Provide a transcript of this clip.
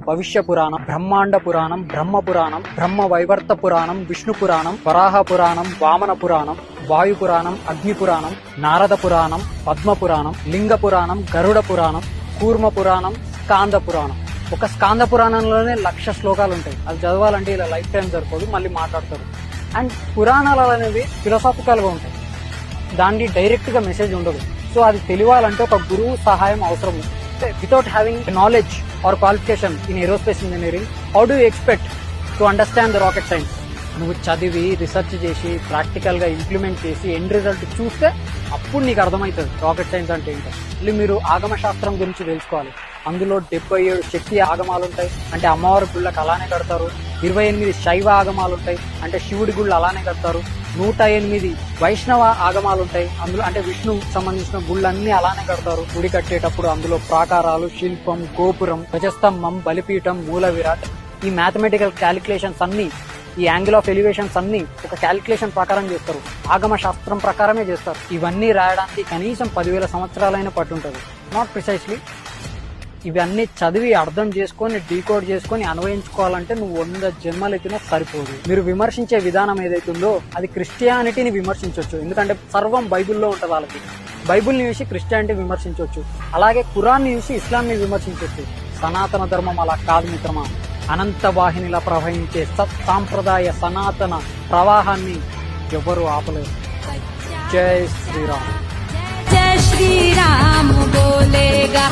భవిష్య పురాణం, బ్రహ్మాండ పురాణం, బ్రహ్మ పురాణం, బ్రహ్మ వైవర్త పురాణం, విష్ణు పురాణం, వరాహ పురాణం, వామన పురాణం, వాయు పురాణం, అగ్ని పురాణం, నారద పురాణం, పద్మ పురాణం, లింగ పురాణం, గరుడ పురాణం, కూర్మ పురాణం, స్కాంద పురాణం. ఒక స్కాంద పురాణంలోనే 1,00,000 శ్లోకాలు ఉంటాయి. అది చదవాలంటే ఇలా లైఫ్ టైం సరిపోదు, మళ్ళీ మాట్లాడతారు. అండ్ పురాణాలు అనేవి ఫిలాసాఫికల్ గా ఉంటాయి, దాన్ని డైరెక్ట్ గా మెసేజ్ ఉండదు. సో అది తెలియాలంటే ఒక గురువు సహాయం అవసరం. Without having knowledge or qualification in aerospace engineering, how do expect to understand the rocket science? నువ్వు చదివి రీసెర్చ్ చేసి ప్రాక్టికల్ గా ఇంప్లిమెంట్ చేసి ఎండ్ రిజల్ట్ చూస్తే అప్పుడు నీకు అర్థమవుతుంది రాకెట్ సైన్స్ అంటే ఏంటో. మళ్ళీ మీరు ఆగమ శాస్త్రం గురించి తెలుసుకోవాలి. అందులో 77 శక్తి ఆగమాలు ఉంటాయి, అంటే అమ్మవారి గుళ్ళకి అలానే కడతారు. 28 శైవ ఆగమాలు ఉంటాయి, అంటే శివుడి గుళ్ళు అలానే కడతారు. 108 వైష్ణవ ఆగమాలు ఉంటాయి, అందులో అంటే విష్ణువుకి సంబంధించిన గుళ్ళన్నీ అలానే కడతారు. గుడి కట్టేటప్పుడు అందులో ప్రాకారాలు, శిల్పం, గోపురం, ధ్వజస్తంభం, బలిపీఠం, మూల విరాట్, ఈ మ్యాథమెటికల్ క్యాలిక్యులేషన్స్ అన్ని, ఈ యాంగిల్ ఆఫ్ ఎలివేషన్స్ అన్ని ఒక క్యాలిక్యులేషన్ ప్రకారం చేస్తారు, ఆగమ శాస్త్రం ప్రకారమే చేస్తారు. ఇవన్నీ రాయడానికి కనీసం 10,000 సంవత్సరాలైనా పట్టుంటది. Not precisely. ఇవన్నీ చదివి అర్థం చేసుకొని డీకోడ్ చేసుకొని అన్వయించుకోవాలంటే నువ్వు 100 జన్మలు ఎత్తినా సరిపోదు. మీరు విమర్శించే విధానం ఏదైతుందో అది క్రిస్టియానిటీని విమర్శించవచ్చు, ఎందుకంటే సర్వం బైబిల్లో ఉంటుంది. వాళ్ళకి బైబిల్ని చూసి క్రిస్టియానిటీ విమర్శించవచ్చు, అలాగే ఖురాన్ని చూసి ఇస్లాంని విమర్శించవచ్చు. సనాతన ధర్మం అలా కాదు మిత్రమా. అనంత వాహినిలా ప్రవహించే సత్ సాంప్రదాయ సనాతన ప్రవాహాన్ని ఎవరు ఆపలేరు. జై శ్రీరామ్. జై శ్రీరామ్ బోలేగా.